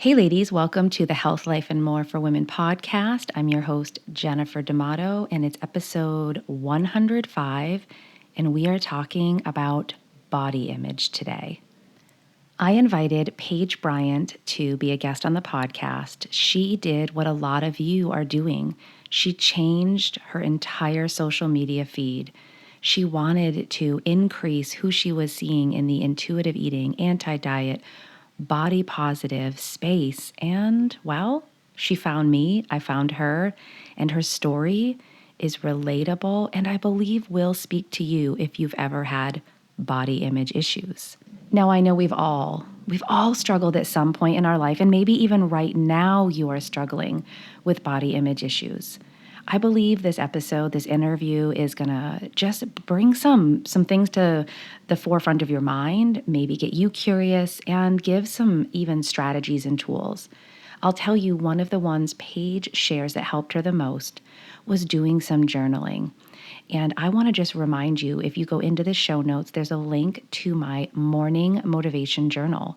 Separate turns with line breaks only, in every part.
Hey, ladies, welcome to the Health, Life, and More for Women podcast. I'm your host, Jennifer D'Amato, and it's episode 105, and we are talking about body image today. I invited Paige Bryant to be a guest on the podcast. She did what a lot of you are doing. She changed her entire social media feed. She wanted to increase who she was seeing in the intuitive eating, anti-diet, body positive space. And well, she found me, I found her, and her story is relatable and I believe will speak to you if you've ever had body image issues. Now, I know we've all struggled at some point in our life, and maybe even right now you are struggling with body image issues. I believe this episode, this interview is going to just bring some things to the forefront of your mind, maybe get you curious and give some even strategies and tools. I'll tell you, one of the ones Paige shares that helped her the most was doing some journaling. And I want to just remind you, if you go into the show notes, there's a link to my morning motivation journal.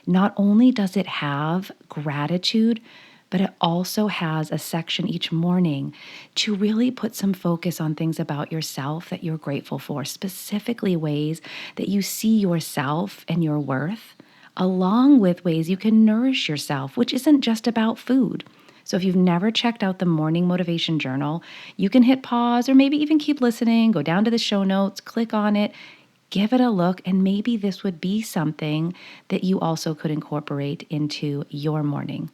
Not only does it have gratitude, but it also has a section each morning to really put some focus on things about yourself that you're grateful for, specifically ways that you see yourself and your worth, along with ways you can nourish yourself, which isn't just about food. So if you've never checked out the Morning Motivation Journal, you can hit pause or maybe even keep listening, go down to the show notes, click on it, give it a look, and maybe this would be something that you also could incorporate into your morning.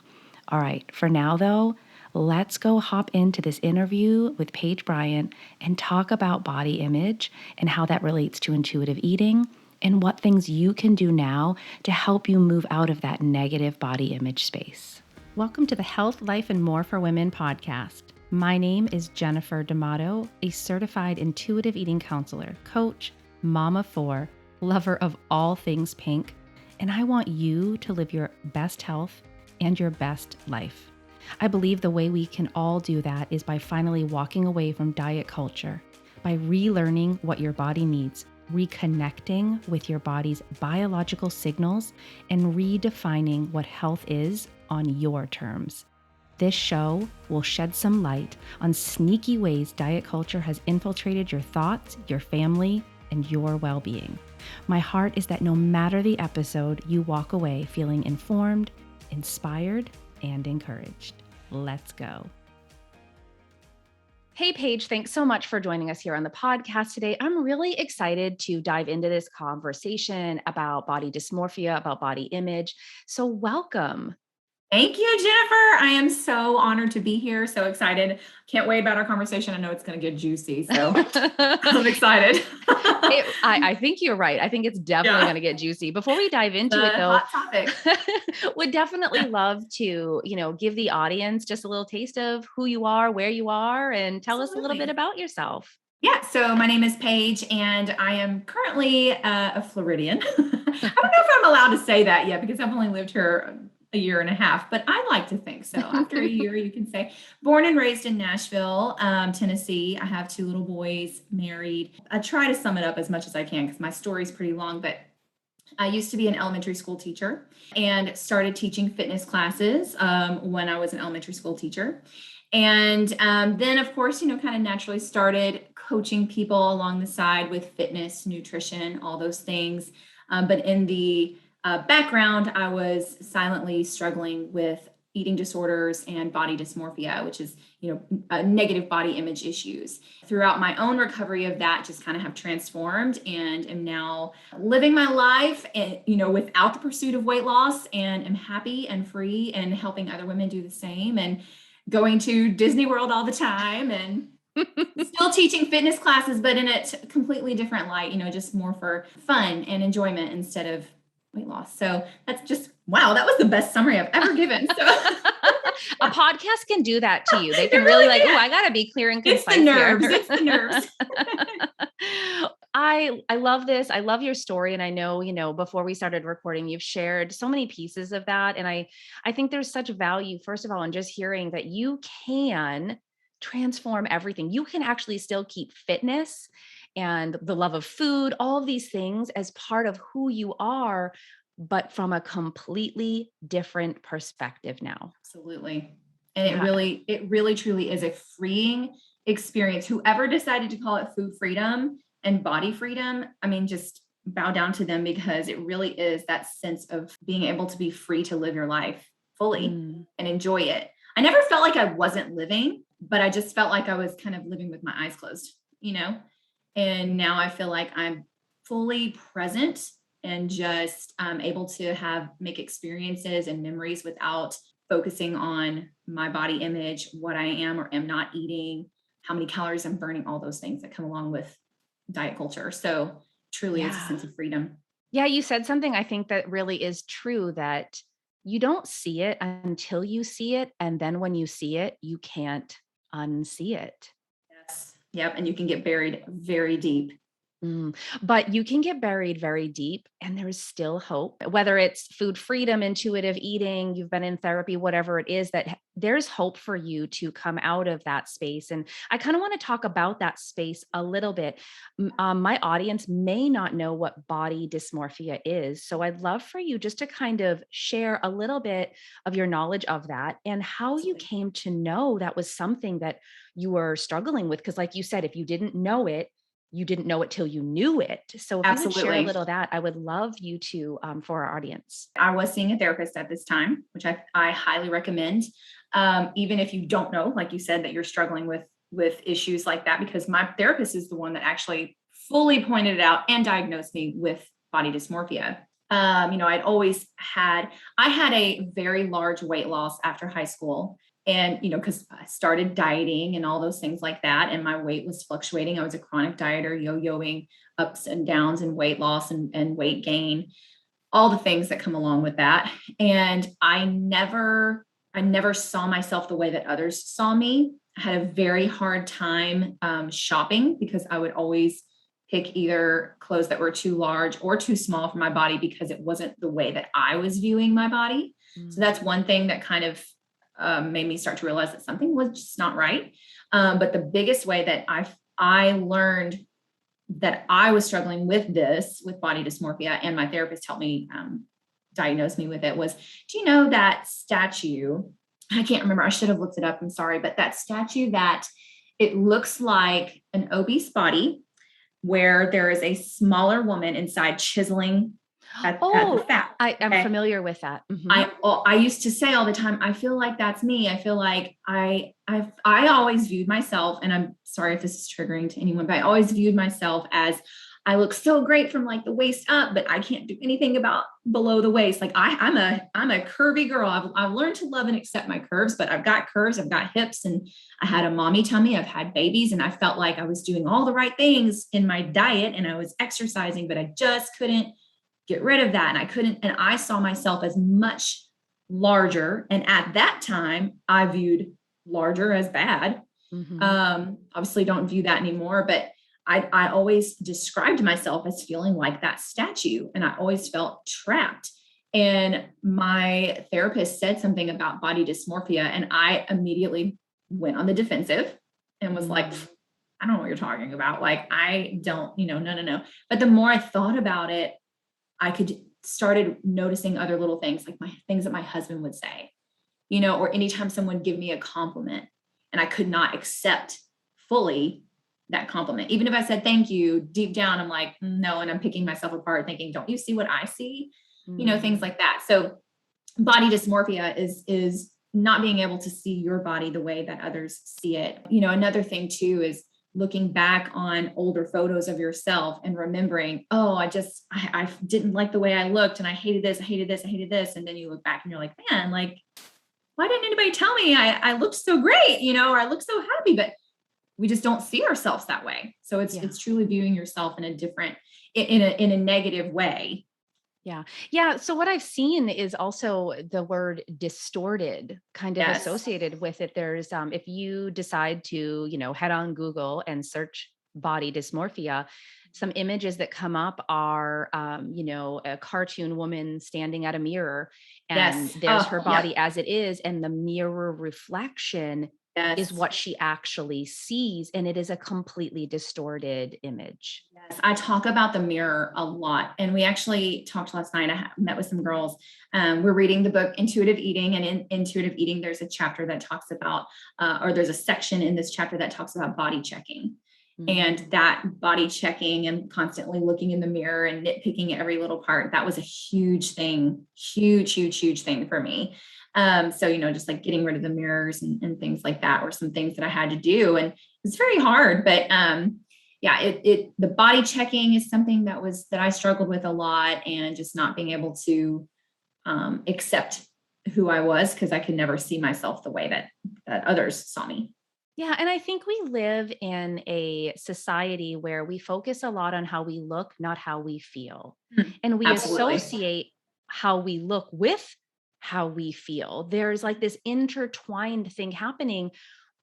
All right, for now though, let's go hop into this interview with Paige Bryant and talk about body image and how that relates to intuitive eating and what things you can do now to help you move out of that negative body image space. Welcome to the Health, Life, and More for Women podcast. My name is Jennifer D'Amato, a certified intuitive eating counselor, coach, mom of four, lover of all things pink, and I want you to live your best health and your best life. I believe the way we can all do that is by finally walking away from diet culture, by relearning what your body needs, reconnecting with your body's biological signals, and redefining what health is on your terms. This show will shed some light on sneaky ways diet culture has infiltrated your thoughts, your family, and your well-being. My heart is that no matter the episode, you walk away feeling informed, inspired, and encouraged. Let's go. Hey, Paige, thanks so much for joining us here on the podcast today. I'm really excited to dive into this conversation about body dysmorphia, about body image. So welcome.
Thank you, Jennifer. I am so honored to be here. So excited. Can't wait about our conversation. I know it's going to get juicy. So I'm excited.
I think you're right. I think it's definitely going to get juicy. Before we dive into it though,
hot topic.
would definitely love to, give the audience just a little taste of who you are, where you are, and tell us a little bit about yourself.
Yeah. So my name is Paige and I am currently a Floridian. I don't know if I'm allowed to say that yet because I've only lived here a year and a half, but I like to think so. After a year, you can say. Born and raised in Nashville, Tennessee. I have 2 little boys, married. I try to sum it up as much as I can because my story is pretty long, but I used to be an elementary school teacher and started teaching fitness classes when I was an elementary school teacher. And then, of course, kind of naturally started coaching people along the side with fitness, nutrition, all those things. But in the background, I was silently struggling with eating disorders and body dysmorphia, which is, negative body image issues. Throughout my own recovery of that, just kind of have transformed and am now living my life, and, without the pursuit of weight loss, and am happy and free and helping other women do the same, and going to Disney World all the time and still teaching fitness classes, but in a completely different light, just more for fun and enjoyment instead of weight loss. So that's just, wow, that was the best summary I've ever given. So
a podcast can do that to you. They can really like, oh, I got to be clear and concise.
It's the nerves. It's the nerves.
I love this. I love your story. And I know, before we started recording, you've shared so many pieces of that. And I think there's such value, first of all, in just hearing that you can transform everything. You can actually still keep fitness and the love of food, all of these things as part of who you are, but from a completely different perspective now.
Absolutely. And
Yeah.
it really truly is a freeing experience. Whoever decided to call it food freedom and body freedom, I mean, just bow down to them, because it really is that sense of being able to be free to live your life fully
Mm.
and enjoy it. I never felt like I wasn't living, but I just felt like I was kind of living with my eyes closed, you know? And now I feel like I'm fully present and just able to make experiences and memories without focusing on my body image, what I am or am not eating, how many calories I'm burning, all those things that come along with diet culture. So truly is a
Yeah.
sense of freedom.
Yeah, you said something I think that really is true, that you don't see it until you see it, and then when you see it, you can't unsee it.
Yes. Yep. And you can get buried very deep.
Mm, but you can get buried very deep and there is still hope. Whether it's food freedom, intuitive eating, you've been in therapy, whatever it is, there's hope for you to come out of that space. And I kind of want to talk about that space a little bit. My audience may not know what body dysmorphia is. So I'd love for you just to kind of share a little bit of your knowledge of that and how you
Absolutely.
came to know that was something that you were struggling with. Because, like you said, if you didn't know it, you didn't know it till you knew it. So if you could share a
Absolutely.
little of that, I would love you to, for our audience.
I was seeing a therapist at this time, which I highly recommend. Even if you don't know, like you said, that you're struggling with issues like that, because my therapist is the one that actually fully pointed it out and diagnosed me with body dysmorphia. I had a very large weight loss after high school. And, because I started dieting and all those things like that, and my weight was fluctuating. I was a chronic dieter, yo-yoing ups and downs in weight loss and weight gain, all the things that come along with that. And I never saw myself the way that others saw me. I had a very hard time shopping, because I would always pick either clothes that were too large or too small for my body, because it wasn't the way that I was viewing my body. So
Mm.
that's one thing that kind of made me start to realize that something was just not right. But the biggest way that I learned that I was struggling with body dysmorphia, and my therapist helped me diagnose me with it, was, do you know that statue? I can't remember. I should have looked it up. I'm sorry. But that statue that it looks like an obese body, where there is a smaller woman inside chiseling at the
Oh,
fat.
I am
Okay.
familiar with that. Mhm.
I used to say all the time, I feel like that's me. I feel like I always viewed myself, and I'm sorry if this is triggering to anyone, but I always viewed myself as, I look so great from like the waist up, but I can't do anything about below the waist. Like I'm a curvy girl. I've learned to love and accept my curves, but I've got curves, I've got hips, and I had a mommy tummy, I've had babies, and I felt like I was doing all the right things in my diet and I was exercising, but I just couldn't get rid of that. And I couldn't, and I saw myself as much larger. And at that time, I viewed larger as bad.
Mhm.
Obviously don't view that anymore, but I always described myself as feeling like that statue, and I always felt trapped. And my therapist said something about body dysmorphia, and I immediately went on the defensive and was like,
Mm.
I don't know what you're talking about. Like, I don't, no, no, no. But the more I thought about it, I could started noticing other little things, like my things that my husband would say, or anytime someone would give me a compliment, and I could not accept fully that compliment. Even if I said thank you, deep down, I'm like, no, and I'm picking myself apart thinking, don't you see what I see? Things
Mm.
like that. So body dysmorphia is not being able to see your body the way that others see it. Another thing too is looking back on older photos of yourself and remembering, oh, I didn't like the way I looked, and I hated this, I hated this, I hated this. And then you look back and you're like, man, like, why didn't anybody tell me I looked so great, or I look so happy? But we just don't see ourselves that way. So it's
Yeah.
it's truly viewing yourself in a different, in a negative way.
Yeah. Yeah. So what I've seen is also the word distorted kind of
Yes.
associated with it. There's if you decide to, head on Google and search body dysmorphia, some images that come up are a cartoon woman standing at a mirror, and
Yes.
there's
Oh,
her
yep.
body as it is, and the mirror reflection is
Yes.
what she actually sees. And it is a completely distorted image.
Yes, I talk about the mirror a lot. And we actually talked last night. I met with some girls. We're reading the book Intuitive Eating. And in Intuitive Eating, there's a chapter that talks about, or there's a section in this chapter that talks about body checking. And that body checking and constantly looking in the mirror and nitpicking at every little part, that was a huge thing, huge thing for me. So, just like getting rid of the mirrors and things like that were some things that I had to do. And it's very hard, but yeah, the body checking is something that I struggled with a lot, and just not being able to accept who I was, because I could never see myself the way that others saw me.
Yeah. And I think we live in a society where we focus a lot on how we look, not how we feel. And we
Absolutely.
associate how we look with how we feel. There's like this intertwined thing happening,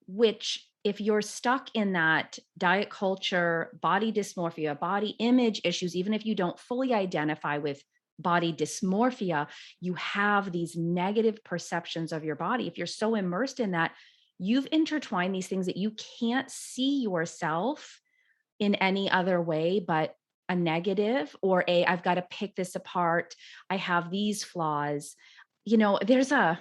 which, if you're stuck in that diet culture, body dysmorphia, body image issues, even if you don't fully identify with body dysmorphia, you have these negative perceptions of your body. If you're so immersed in that, you've intertwined these things that you can't see yourself in any other way but a negative, or I've got to pick this apart. I have these flaws. There's a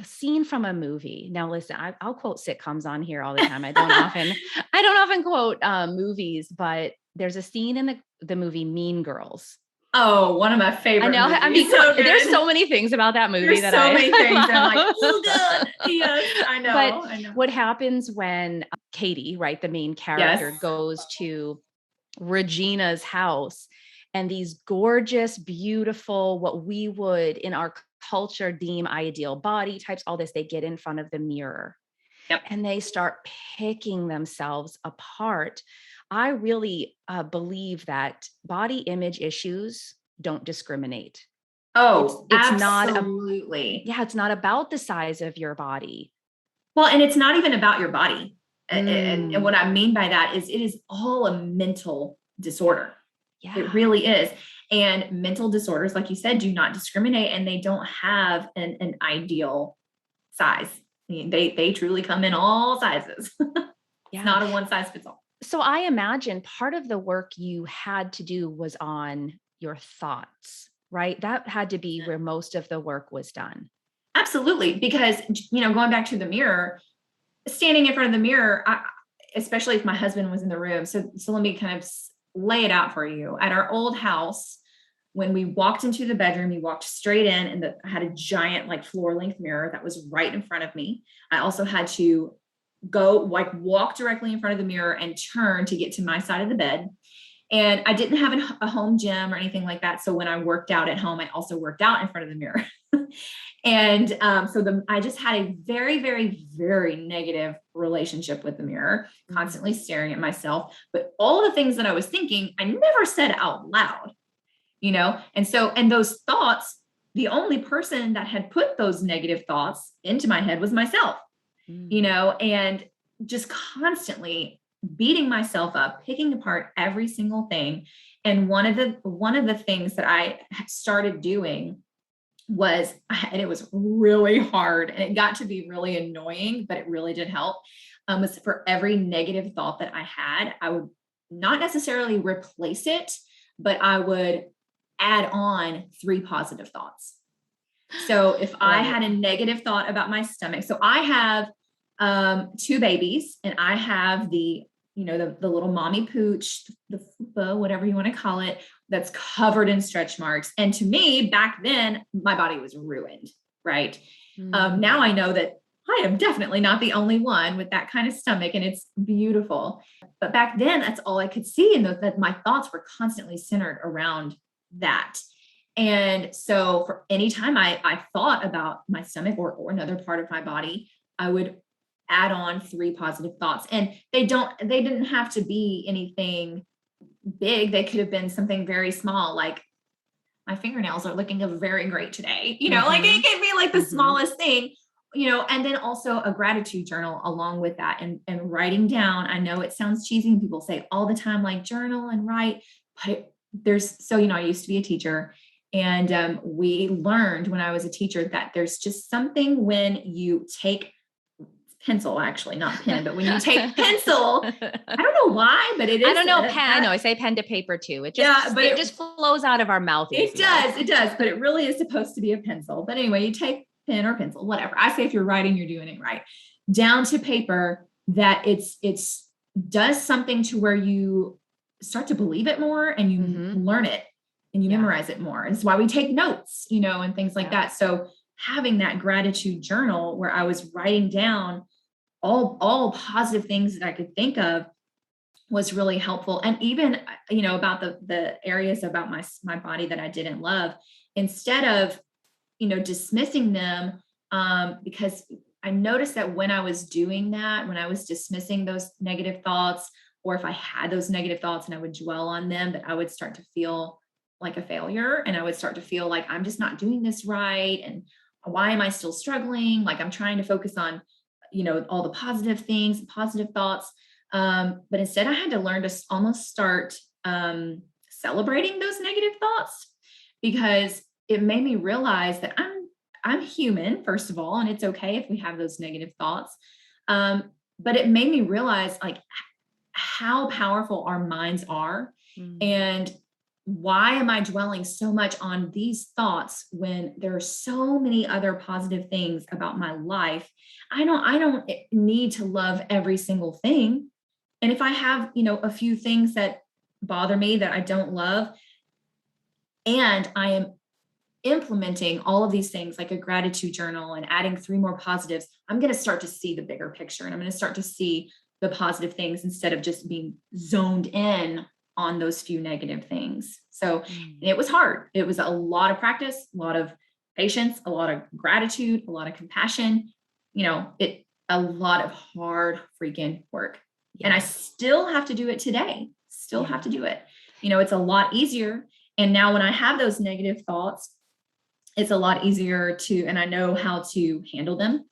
scene from a movie. Now, listen, I'll quote sitcoms on here all the time. I don't often quote movies, but there's a scene in the movie Mean Girls.
Oh, one of my favorite
I know.
movies.
I mean,
so
there's so many things about that movie
There's so many things. I'm like, oh, good. Yes, I know.
But what happens when Katie, right, the main character,
Yes.
goes to Regina's house, and these gorgeous, beautiful, what we would in our culture deem ideal body types, all this, they get in front of the mirror.
Yep.
And they start picking themselves apart. I really believe that body image issues don't discriminate.
Oh,
it's
absolutely.
It's not about the size of your body.
Well, and it's not even about your body. And what I mean by that is, it is all a mental disorder. Yeah. It really is. And mental disorders, like you said, do not discriminate, and they don't have an ideal size. I mean, they truly come in all sizes. It's not a one size fits all.
So I imagine part of the work you had to do was on your thoughts, right? That had to be where most of the work was done.
Absolutely. Because, going back to the mirror, standing in front of the mirror, especially if my husband was in the room. So let me kind of lay it out for you. At our old house, when we walked into the bedroom, we walked straight in, and I had a giant, like, floor length mirror that was right in front of me. I also had to walk directly in front of the mirror and turn to get to my side of the bed. And I didn't have a home gym or anything like that. So when I worked out at home, I also worked out in front of the mirror. And I just had a very, very, very negative relationship with the mirror, constantly staring at myself. But all the things that I was thinking, I never said out loud, and those thoughts, the only person that had put those negative thoughts into my head was myself, and just constantly beating myself up, picking apart every single thing. And one of the things that I started doing was, and it was really hard, and it got to be really annoying, but it really did help, was for every negative thought that I had, I would not necessarily replace it, but I would add on 3 positive thoughts. So if I had a negative thought about my stomach, so I have 2 babies, and I have the little mommy pooch, the fupa, whatever you want to call it, that's covered in stretch marks. And to me, back then, my body was ruined, right? Now I know that I am definitely not the only one with that kind of stomach, and it's beautiful. But back then, that's all I could see, and that my thoughts were constantly centered around that. And so for any time I thought about my stomach or another part of my body, I would add on 3 positive thoughts. And they didn't have to be anything big. They could have been something very small, like, my fingernails are looking very great today. Like, it could be like the smallest thing, and then also a gratitude journal along with that, and writing down. I know it sounds cheesy, and people say all the time, like, journal and write, but I used to be a teacher, and we learned when I was a teacher that there's just something when you take pencil, actually, not pen, but when you take pencil, I don't know why, but it is.
I don't know, pen. I know I say pen to paper too. It just,
Yeah, but
it just flows out of our mouth easier.
It does, but it really is supposed to be a pencil. But anyway, you take pen or pencil, whatever. I say if you're writing, you're doing it right. Down to paper, that it's does something to where you start to believe it more and you learn it and you memorize it more. It's why we take notes, and things like that. So having that gratitude journal where I was writing down all positive things that I could think of was really helpful. And even, about the areas about my body that I didn't love, instead of, dismissing them, because I noticed that when I was doing that, when I was dismissing those negative thoughts, or if I had those negative thoughts and I would dwell on them, that I would start to feel like a failure. And I would start to feel like I'm just not doing this right. And why am I still struggling? Like I'm trying to focus on, all the positive things, positive thoughts. But instead I had to learn to almost start celebrating those negative thoughts, because it made me realize that I'm human, first of all, and it's okay if we have those negative thoughts. But it made me realize like how powerful our minds are. And why am I dwelling so much on these thoughts when there are so many other positive things about my life? I don't need to love every single thing. And if I have, a few things that bother me that I don't love, and I am implementing all of these things like a gratitude journal and adding 3 more positives, I'm going to start to see the bigger picture, and I'm going to start to see the positive things instead of just being zoned in on those few negative things. So it was hard. It was a lot of practice, a lot of patience, a lot of gratitude, a lot of compassion, a lot of hard freaking work. And I still have to do it today. Still have to do it. It's a lot easier. And now when I have those negative thoughts, it's a lot easier and I know how to handle them,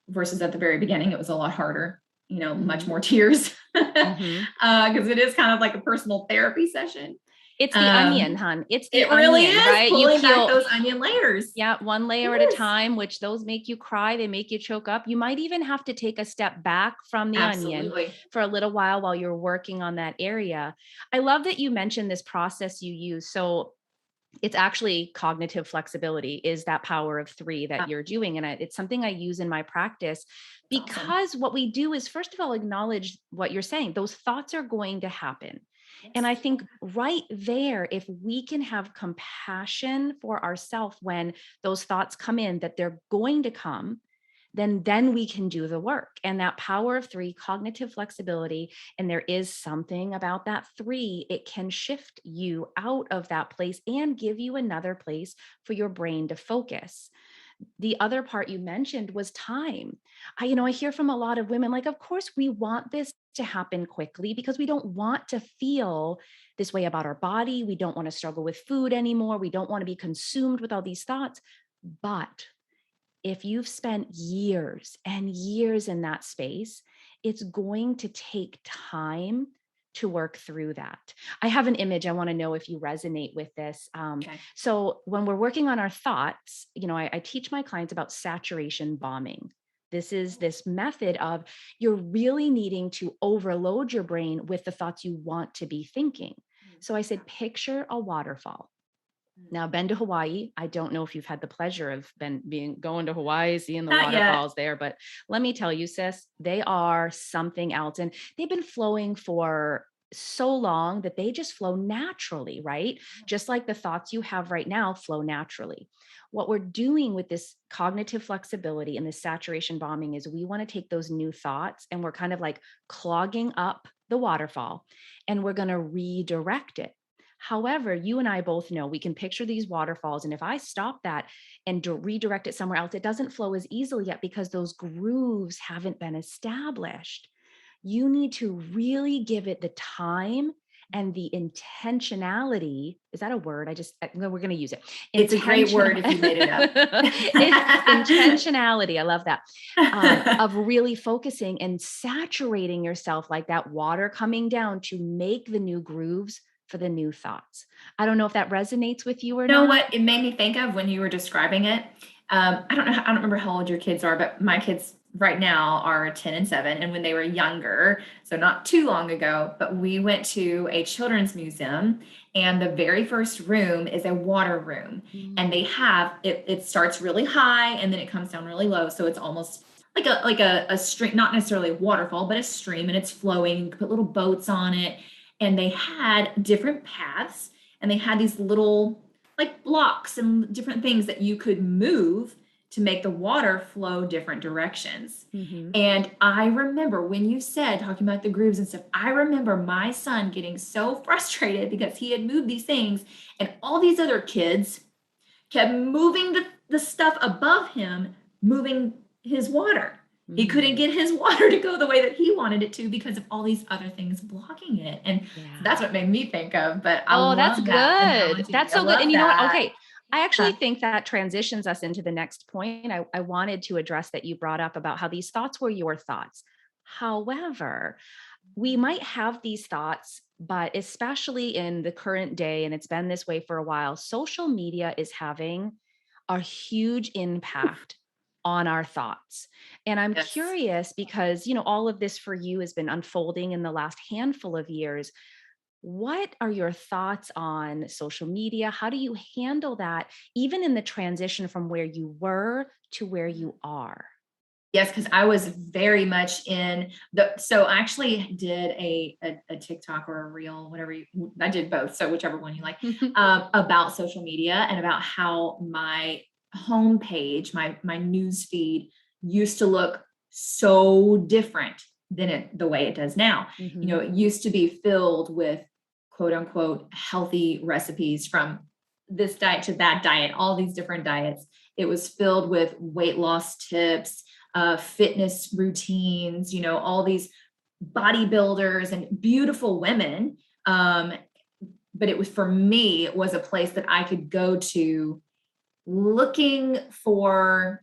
versus at the very beginning, it was a lot harder, much more tears, because it is kind of like a personal therapy session.
It's the onion, hon. It's the onion,
really is,
right?
Pulling back those onion layers.
Yeah, one layer at a time, which those make you cry. They make you choke up. You might even have to take a step back from the onion for a little while you're working on that area. I love that you mentioned this process you use. So it's actually cognitive flexibility is that power of 3 that you're doing. And it's something I use in my practice, because what we do is, first of all, acknowledge what you're saying. Those thoughts are going to happen. And I think right there, if we can have compassion for ourselves when those thoughts come in, that they're going to come, then we can do the work. And that power of 3, cognitive flexibility, and there is something about that 3, it can shift you out of that place and give you another place for your brain to focus. The other part you mentioned was time. I hear from a lot of women, like, of course we want this to happen quickly because we don't want to feel this way about our body. We don't want to struggle with food anymore. We don't want to be consumed with all these thoughts. But if you've spent years and years in that space, it's going to take time to work through that. I have an image. I want to know if you resonate with this. So when we're working on our thoughts, I teach my clients about saturation bombing. This is this method of you're really needing to overload your brain with the thoughts you want to be thinking. So I said, picture a waterfall. Now, been to Hawaii. I don't know if you've had the pleasure of going to Hawaii, seeing the waterfalls there, but let me tell you, sis, they are something else. And they've been flowing for so long that they just flow naturally, right? Just like the thoughts you have right now flow naturally. What we're doing with this cognitive flexibility and the saturation bombing is we want to take those new thoughts and we're kind of like clogging up the waterfall, and we're going to redirect it. However, you and I both know we can picture these waterfalls. And if I stop that and redirect it somewhere else, it doesn't flow as easily yet because those grooves haven't been established. You need to really give it the time and the intentionality. Is that a word? We're going to use it.
It's a great word if you made it up.
It's intentionality. I love that. Of really focusing and saturating yourself like that water coming down to make the new grooves for the new thoughts. I don't know if that resonates with you or not.
You know what it made me think of when you were describing it? I don't remember how old your kids are, but my kids right now are 10 and 7. And when they were younger, so not too long ago, but we went to a children's museum, and the very first room is a water room. And they have it starts really high and then it comes down really low. So it's almost like a stream, not necessarily a waterfall, but a stream, and it's flowing. You can put little boats on it. And they had different paths, and they had these little like blocks and different things that you could move to make the water flow different directions.
Mm-hmm.
And I remember when you said, talking about the grooves and stuff, I remember my son getting so frustrated because he had moved these things and all these other kids kept moving the stuff above him, moving his water. He couldn't get his water to go the way that he wanted it to because of all these other things blocking it. And
Yeah.
that's what made me think of, but I
Oh,
love
that's
that
good.
analogy.
That's
I
so good.
love
And you know what?
that.
Okay. I actually
Huh.
think that transitions us into the next point. I wanted to address that you brought up about how these thoughts were your thoughts. However, we might have these thoughts, but especially in the current day, and it's been this way for a while, social media is having a huge impact on our thoughts. And I'm
Yes.
curious because, you know, all of this for you has been unfolding in the last handful of years. What are your thoughts on social media? How do you handle that, even in the transition from where you were to where you are?
Yes, because I was very much in so I actually did a TikTok or a reel, whatever I did both. So whichever one you like, about social media and about how my homepage, my news feed used to look so different than the way it does now. You know,
Mhm.
it used to be filled with quote unquote healthy recipes from this diet to that diet, all these different diets. It was filled with weight loss tips, fitness routines, you know, all these bodybuilders and beautiful women. But it was, for me, it was a place that I could go to looking for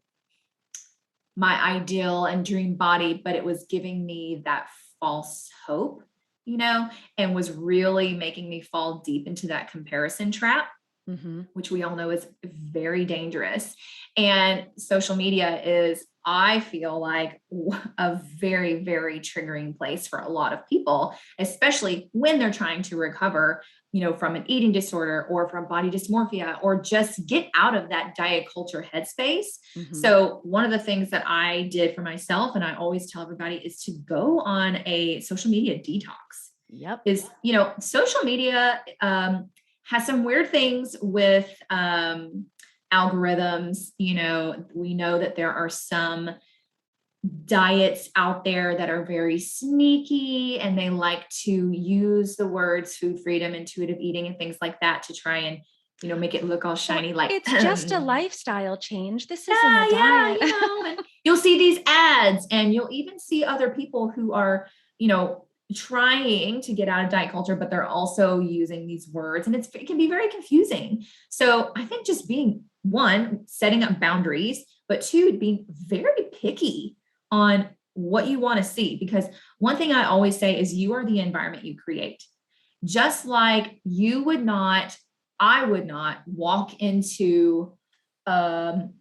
my ideal and dream body, but it was giving me that false hope, you know, and was really making me fall deep into that comparison trap,
Mhm.
which we all know is very dangerous. And social media is, I feel like, a very, very triggering place for a lot of people, especially when they're trying to recover, you know, from an eating disorder or from body dysmorphia, or just get out of that diet culture headspace.
Mhm.
So one of the things that I did for myself, and I always tell everybody, is to go on a social media detox.
Yep.
Is, you know, social media has some weird things with algorithms. You know, we know that there are some diets out there that are very sneaky, and they like to use the words food freedom, intuitive eating, and things like that to try and, you know, make it look all
Well,
shiny like
it's just a lifestyle change. This isn't a
yeah,
diet.
you know, and you'll see these ads, and you'll even see other people who are, you know, trying to get out of diet culture, but they're also using these words, and it can be very confusing. So I think just being, one, setting up boundaries, but two, being very picky on what you want to see. Because one thing I always say is, you are the environment you create. Just like you would not, I would not walk into um,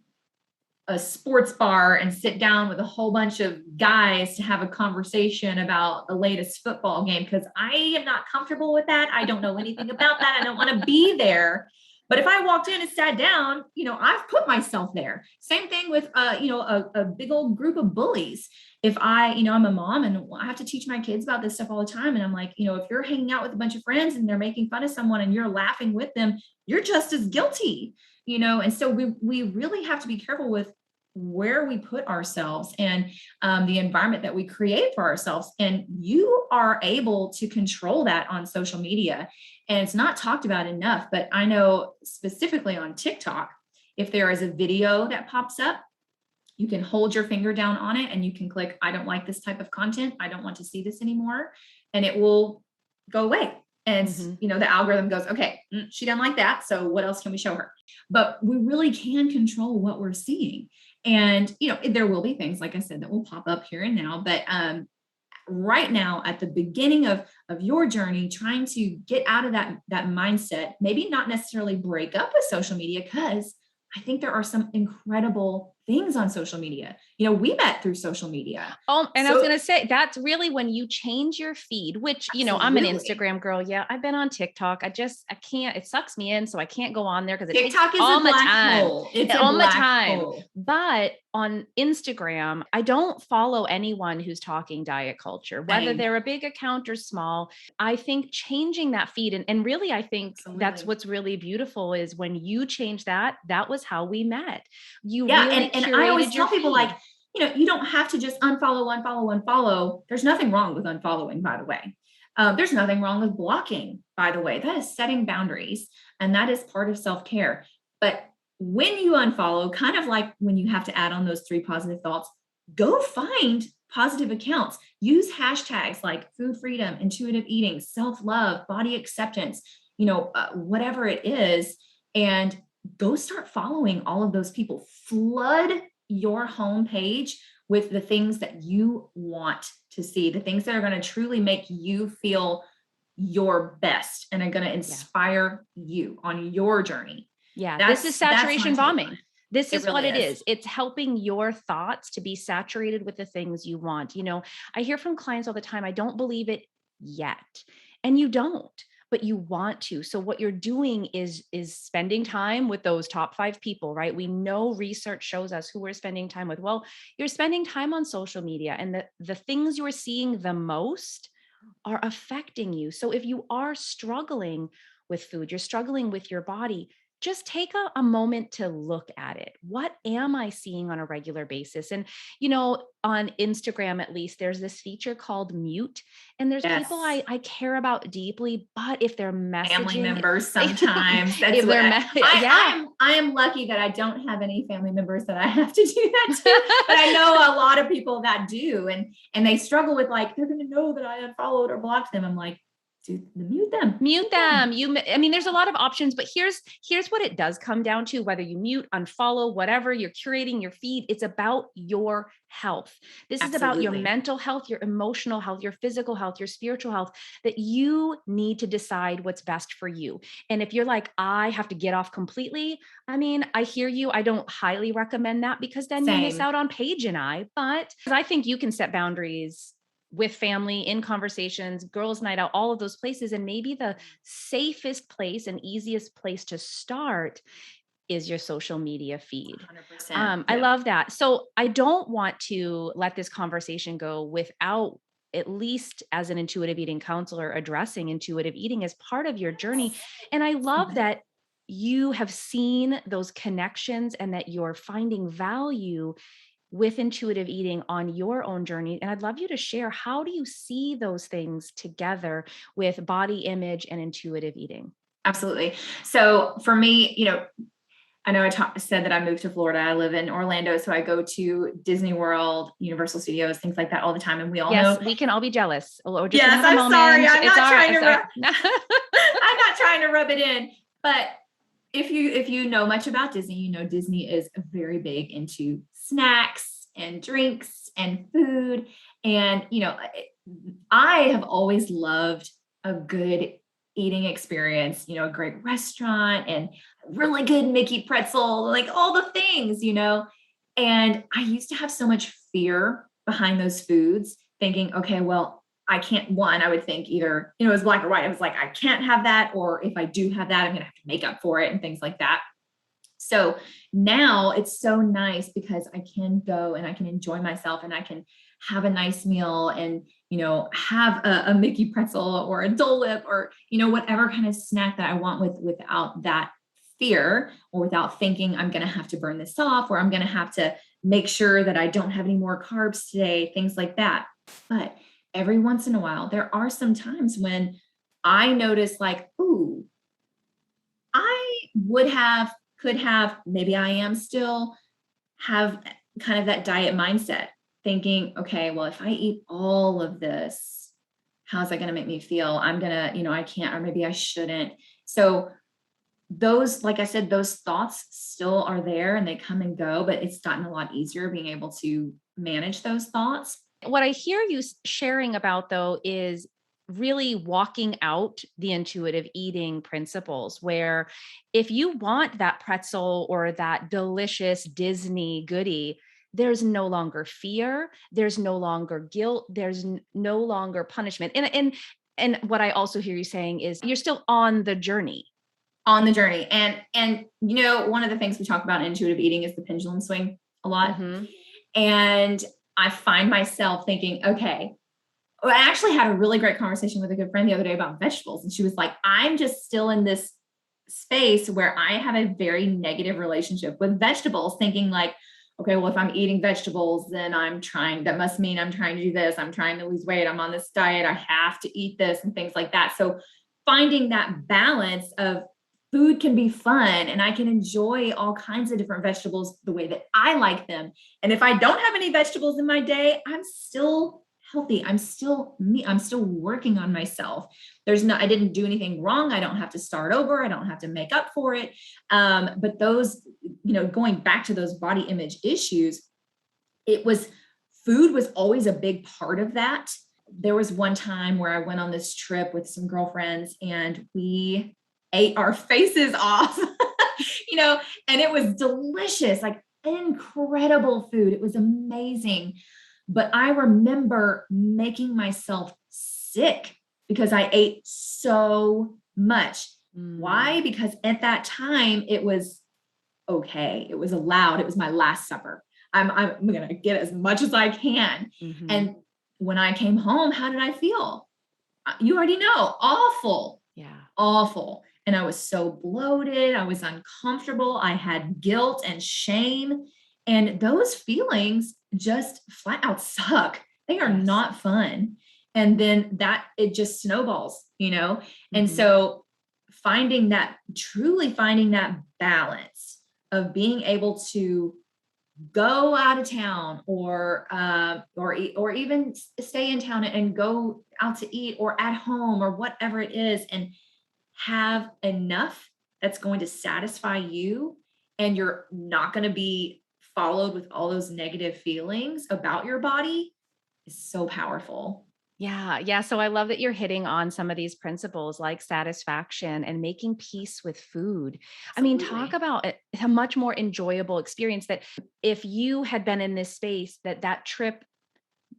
a sports bar and sit down with a whole bunch of guys to have a conversation about the latest football game, because I am not comfortable with that. I don't know anything about that. I don't want to be there. But if I walked in and sat down, you know, I've put myself there. Same thing with, you know, a big old group of bullies. If I, you know, I'm a mom and I have to teach my kids about this stuff all the time. And I'm like, you know, if you're hanging out with a bunch of friends and they're making fun of someone and you're laughing with them, you're just as guilty, you know. And so we really have to be careful with where we put ourselves, and the environment that we create for ourselves. And you are able to control that on social media. And it's not talked about enough, but I know specifically on TikTok, if there is a video that pops up, you can hold your finger down on it and you can click, I don't like this type of content. I don't want to see this anymore. And it will go away. And,
Mhm.
you know, the algorithm goes, okay, she doesn't like that. So what else can we show her? But we really can control what we're seeing. And, you know, there will be things, like I said, that will pop up here and now. But right now, at the beginning of your journey, trying to get out of that mindset, maybe not necessarily break up with social media, because I think there are some incredible things on social media. We met through social media.
Oh, and I was going to say, that's really when you change your feed, which, I'm an Instagram girl. Yeah. I've been on TikTok. I can't, it sucks me in. So I can't go on there because it
TikTok
takes
is
all
a
my
black
time.
hole. It's
all
a
my
black
time.
hole.
But on Instagram, I don't follow anyone who's talking diet culture, whether they're a big account or small. I think changing that feed, and really, I think that's what's really beautiful is when you change that was how we met. You really
and I always tell people like, you don't have to just unfollow. There's nothing wrong with unfollowing, by the way. There's nothing wrong with blocking, by the way. That is setting boundaries, and that is part of self-care. But when you unfollow, kind of like when you have to add on those 3 positive thoughts, go find positive accounts. Use hashtags like food freedom, intuitive eating, self-love, body acceptance, whatever it is, and go start following all of those people. Flood your homepage with the things that you want to see, the things that are going to truly make you feel your best and are going to inspire you on your journey.
Yeah, this is saturation bombing. This is what it is. It's helping your thoughts to be saturated with the things you want. I hear from clients all the time, I don't believe it yet. And you don't, but you want to. So what you're doing is spending time with those top 5 people, right? We know research shows us who we're spending time with. Well, you're spending time on social media, and the things you're seeing the most are affecting you. So if you are struggling with food, you're struggling with your body, just take a moment to look at it. What am I seeing on a regular basis? And, on Instagram, at least, there's this feature called mute. And there's people I care about deeply, but if they're messaging
family members sometimes, that's
if they're
I am lucky that I don't have any family members that I have to do that to, but I know a lot of people that do, and they struggle with like, they're going to know that I unfollowed or blocked them. I'm like, dude, mute them.
There's a lot of options, but here's what it does come down to. Whether you mute, unfollow, whatever, you're curating your feed, it's about your health. This is about your mental health, your emotional health, your physical health, your spiritual health, that you need to decide what's best for you. And if you're like, I have to get off completely, I hear you. I don't highly recommend that, because then you miss out on Paige and I. But I think you can set boundaries with family, in conversations, girls' night out, all of those places. And maybe the safest place and easiest place to start is your social media feed. 100%. I love that. So I don't want to let this conversation go without, at least as an intuitive eating counselor, addressing intuitive eating as part of your journey. And I love that you have seen those connections and that you're finding value with intuitive eating on your own journey. And I'd love you to share, how do you see those things together with body image and intuitive eating?
Absolutely. So for me, I know I said that I moved to Florida. I live in Orlando, so I go to Disney World, Universal Studios, things like that all the time. And we all know.
We can all be jealous.
Or just I'm sorry. I'm not trying to rub it in. But if you know much about Disney, Disney is very big into snacks and drinks and food. And, I have always loved a good eating experience, a great restaurant and really good Mickey pretzel, like all the things, and I used to have so much fear behind those foods, thinking, okay, well, I can't, I would think either, it was black or white. I was like, I can't have that. Or if I do have that, I'm going to have to make up for it and things like that. So now it's so nice because I can go and I can enjoy myself and I can have a nice meal and, have a Mickey pretzel or a Dole Whip or, whatever kind of snack that I want without that fear, or without thinking I'm going to have to burn this off, or I'm going to have to make sure that I don't have any more carbs today, things like that. But every once in a while, there are some times when I notice like, ooh, I could have, maybe I am still have kind of that diet mindset, thinking, okay, well, if I eat all of this, how's that going to make me feel? I'm going to, I can't, or maybe I shouldn't. So those, like I said, those thoughts still are there and they come and go, but it's gotten a lot easier being able to manage those thoughts.
What I hear you sharing about, though, is really walking out the intuitive eating principles, where if you want that pretzel or that delicious Disney goodie, there's no longer fear, there's no longer guilt, there's no longer punishment. And what I also hear you saying is you're still on the journey.
On the journey. And one of the things we talk about in intuitive eating is the pendulum swing a lot.
Mm-hmm.
And I find myself thinking, okay, I actually had a really great conversation with a good friend the other day about vegetables. And she was like, I'm just still in this space where I have a very negative relationship with vegetables, thinking like, okay, well, if I'm eating vegetables, then that must mean I'm trying to do this. I'm trying to lose weight. I'm on this diet. I have to eat this and things like that. So finding that balance of food can be fun and I can enjoy all kinds of different vegetables the way that I like them. And if I don't have any vegetables in my day, I'm still healthy. I'm still me. I'm still working on myself. I didn't do anything wrong. I don't have to start over. I don't have to make up for it. But those, going back to those body image issues, food was always a big part of that. There was one time where I went on this trip with some girlfriends and we ate our faces off, and it was delicious, like incredible food. It was amazing. But I remember making myself sick because I ate so much. Why? Because at that time it was okay. It was allowed. It was my last supper. I'm going to get as much as I can. Mm-hmm. And when I came home, how did I feel? You already know, awful.
Yeah.
Awful. And I was so bloated. I was uncomfortable. I had guilt and shame. And those feelings just flat out suck. They are not fun. And then it just snowballs, Mm-hmm. And so truly finding that balance of being able to go out of town or even stay in town and go out to eat or at home or whatever it is, and have enough that's going to satisfy you, and you're not going to be followed with all those negative feelings about your body, is so powerful.
Yeah. Yeah. So I love that you're hitting on some of these principles like satisfaction and making peace with food. Absolutely. I mean, talk about a much more enjoyable experience, that if you had been in this space, that trip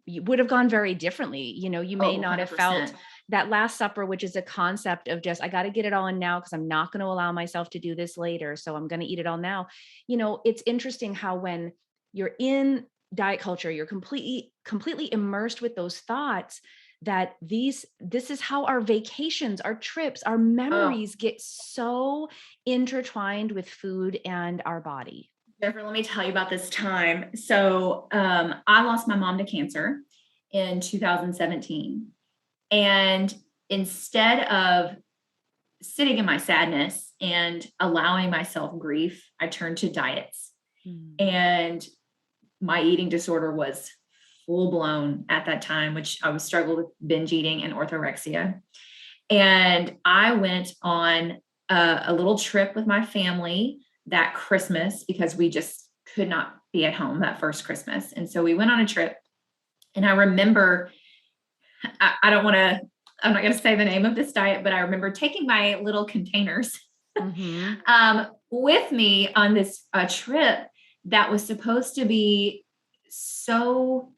would have gone very differently. You may not
100%.
have felt that Last Supper, which is a concept of just, I got to get it all in now because I'm not going to allow myself to do this later. So I'm going to eat it all now. It's interesting how when you're in diet culture, you're completely immersed with those thoughts that this is how our vacations, our trips, our memories get so intertwined with food and our body.
Jennifer, let me tell you about this time. So I lost my mom to cancer in 2017. And instead of sitting in my sadness and allowing myself grief, I turned to diets. And my eating disorder was full blown at that time, which I was struggling with binge eating and orthorexia. And I went on a little trip with my family that Christmas because we just could not be at home that first Christmas. And so we went on a trip, and I remember, I'm not going to say the name of this diet, but I remember taking my little containers with me on this trip that was supposed to be so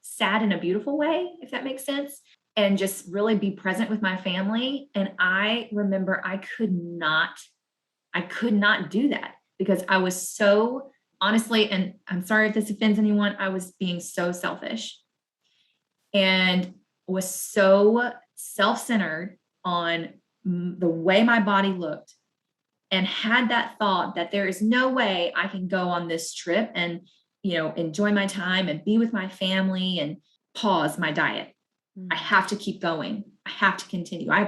sad in a beautiful way, if that makes sense, and just really be present with my family. And I remember I could not do that because I was so, honestly, and I'm sorry if this offends anyone, I was being so selfish and was so self-centered on the way my body looked, and had that thought that there is no way I can go on this trip and, enjoy my time and be with my family and pause my diet. I have to keep going. I have to continue. I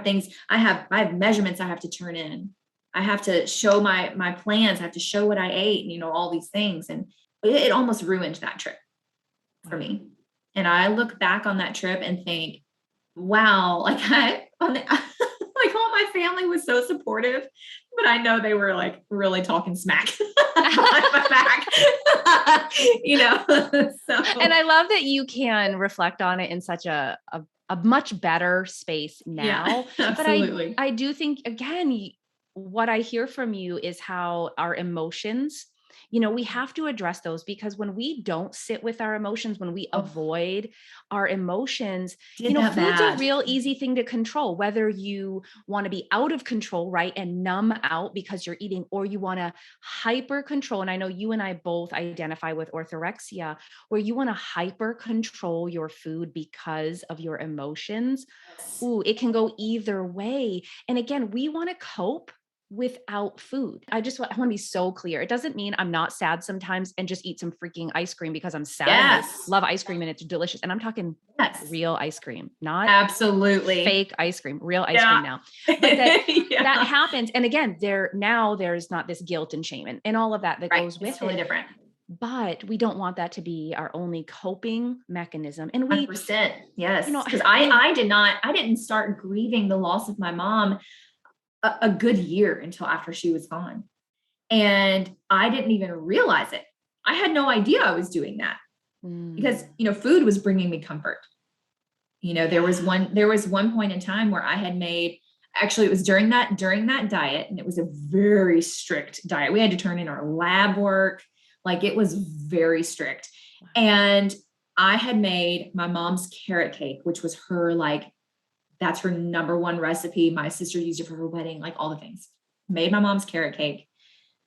have measurements I have to turn in. I have to show my plans. I have to show what I ate, and, all these things. And it almost ruined that trip for me. And I look back on that trip and think, wow, like all my family was so supportive, but I know they were like really talking smack behind my back, So.
And I love that you can reflect on it in such a a much better space
Yeah,
now. But
absolutely.
I do think, again, what I hear from you is how our emotions, we have to address those, because when we don't sit with our emotions, when we
Oh,
avoid our emotions,
did that
food's a
bad.
real easy thing to control, whether you want to be out of control, right? And numb out because you're eating, or you want to hyper control. And I know you and I both identify with orthorexia, where you want to hyper control your food because of your emotions.
Yes.
Ooh, it can go either way. And again, we want to cope without food. I want to be so clear. It doesn't mean I'm not sad sometimes and just eat some freaking ice cream because I'm sad and I
Yes.
love ice cream and it's delicious. And I'm talking
Yes.
real ice cream, not
Absolutely.
fake ice cream, real ice
Yeah.
cream now. But that
Yeah.
happens. And again, there's not this guilt and shame and all of that
Right.
goes
It's
with
totally
it.
different.
But we don't want that to be our only coping mechanism. And we,
100%. Yes. Because
I
I didn't start grieving the loss of my mom a good year until after she was gone. And I didn't even realize it. I had no idea I was doing that because,
mm,
food was bringing me comfort. There was
yeah.
one point in time where I had made, actually it was during that diet, and it was a very strict diet. We had to turn in our lab work. Like, it was very strict.
Wow.
And I had made my mom's carrot cake, which was her, like, that's her number one recipe. My sister used it for her wedding, like all the things. Made my mom's carrot cake,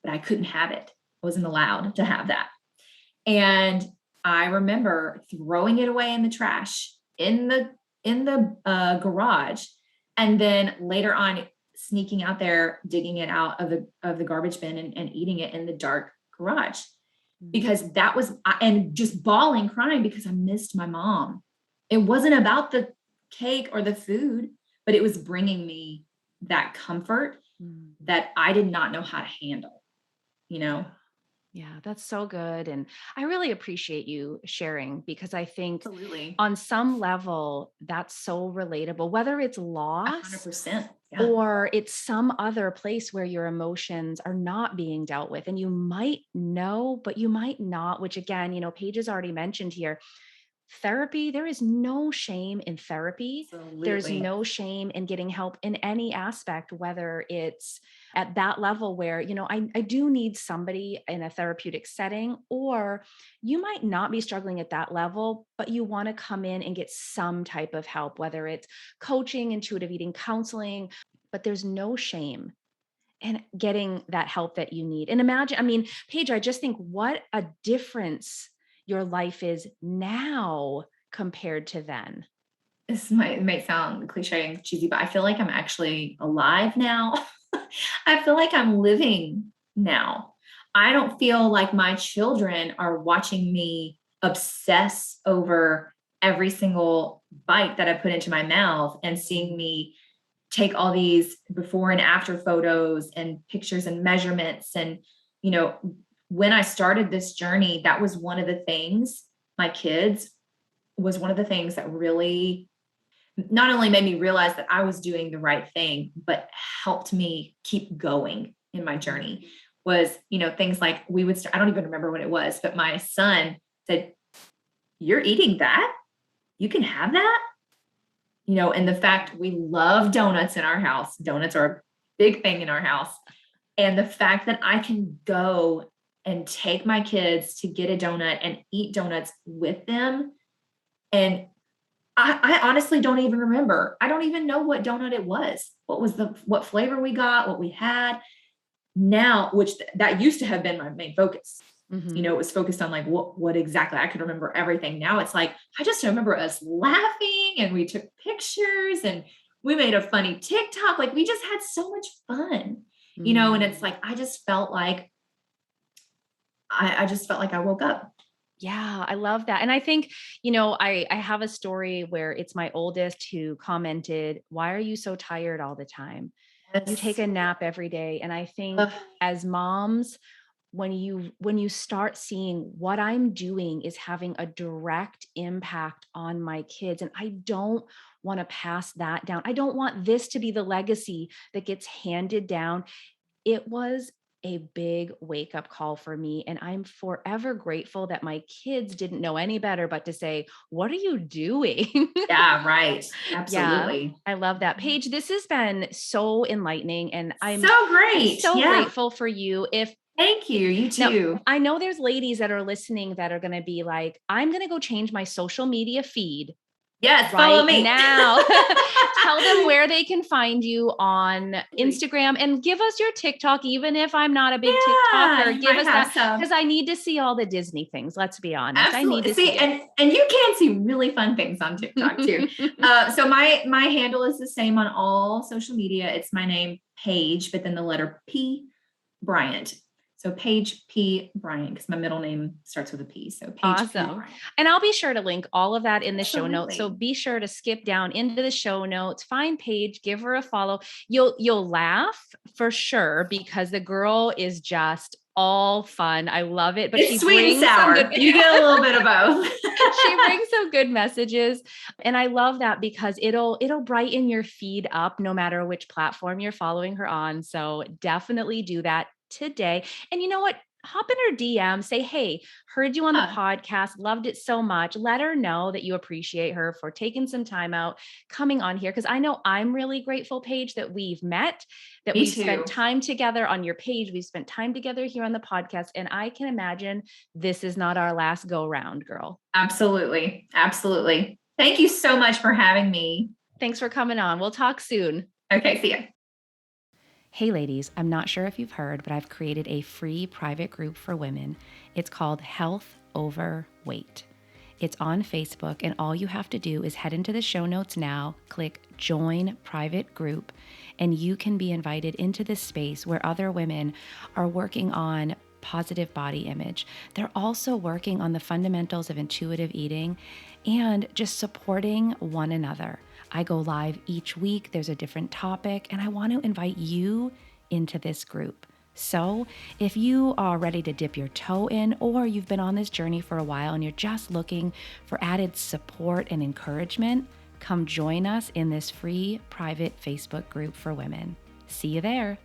but I couldn't have it. I wasn't allowed to have that. And I remember throwing it away in the trash in the garage, and then later on sneaking out there, digging it out of the garbage bin, and eating it in the dark garage,
Mm.
because that was, and just bawling, crying because I missed my mom. It wasn't about the cake or the food, but it was bringing me that comfort
Mm.
that I did not know how to handle, you know?
Yeah, that's so good. And I really appreciate you sharing, because I think
Absolutely.
on some level that's so relatable, whether it's loss
100%. Yeah.
or it's some other place where your emotions are not being dealt with. And you might know, but you might not, which again, Paige has already mentioned here. Therapy, there is no shame in therapy. There's
Absolutely.
no shame in getting help in any aspect, whether it's at that level where, I do need somebody in a therapeutic setting, or you might not be struggling at that level, but you want to come in and get some type of help, whether it's coaching, intuitive eating, counseling, but there's no shame in getting that help that you need. And imagine, I mean, Paige, I just think what a difference your life is now compared to then.
This might sound cliche and cheesy, but I feel like I'm actually alive now. I feel like I'm living now. I don't feel like my children are watching me obsess over every single bite that I put into my mouth, and seeing me take all these before and after photos and pictures and measurements. And, you know, when I started this journey, that was one of the things, my kids was one of the things that really not only made me realize that I was doing the right thing, but helped me keep going in my journey. Was, things like I don't even remember what it was, but my son said, "You're eating that? You can have that?" And the fact we love donuts in our house, donuts are a big thing in our house. And the fact that I can go and take my kids to get a donut and eat donuts with them. And I honestly don't even remember. I don't even know what donut it was. What flavor we got, what we had now, which that used to have been my main focus.
Mm-hmm.
It was focused on like what exactly. I could remember everything. Now it's like, I just remember us laughing, and we took pictures, and we made a funny TikTok. Like, we just had so much fun, and it's like, I just felt like I woke up.
Yeah, I love that. And I think, I have a story where it's my oldest who commented, "Why are you so tired all the time? You take
Yes.
a nap every day." And I think
Ugh,
as moms, when you start seeing what I'm doing is having a direct impact on my kids, and I don't want to pass that down. I don't want this to be the legacy that gets handed down. It was a big wake up call for me. And I'm forever grateful that my kids didn't know any better but to say, what are you doing?
Yeah, right.
Yeah,
Absolutely.
I love that. Paige, this has been so enlightening, and
So
I'm
great.
so
Yeah.
grateful for you. If
Thank you. You
now,
too.
I know there's ladies that are listening that are going to be like, I'm going to go change my social media feed
Yes, follow
right
me.
now. Tell them where they can find you on
Absolutely.
Instagram, and give us your TikTok, even if I'm not a big
Yeah,
TikToker,
you
give
might
us
have
that
some.
because I need to see all the Disney things. Let's be honest. I need
Absolutely.
to
See,
see it.
and you can see really fun things on TikTok too. So my handle is the same on all social media. It's my name, Paige, but then the letter P, Bryant. So Paige P. Bryant, because my middle name starts with a P. So Paige P.
Awesome.
Bryant.
And I'll be sure to link all of that in the show notes. So
Absolutely.
be sure to skip down into the show notes, find Paige, give her a follow. You'll laugh for sure because the girl is just all fun. I love it, but she
It's sweet and
brings some good
sour. You get a little bit of both.
she brings some good messages, and I love that because it'll brighten your feed up no matter which platform you're following her on. So definitely do that today. And you know what? Hop in her DM, say, hey, heard you on the
Yeah,
podcast, loved it so much. Let her know that you appreciate her for taking some time out, coming on here. Because I know I'm really grateful, Paige, that we've met, that
me
we've spent
too.
time together on your page. We've spent time together here on the podcast. And I can imagine this is not our last go round, girl.
Absolutely. Absolutely. Thank you so much for having me.
Thanks for coming on. We'll talk soon.
Okay, see ya.
Hey, ladies, I'm not sure if you've heard, but I've created a free private group for women. It's called Health Over Weight. It's on Facebook, and all you have to do is head into the show notes now, click Join Private Group, and you can be invited into this space where other women are working on positive body image. They're also working on the fundamentals of intuitive eating and just supporting one another. I go live each week. There's a different topic, and I want to invite you into this group. So if you are ready to dip your toe in, or you've been on this journey for a while and you're just looking for added support and encouragement, come join us in this free private Facebook group for women. See you there.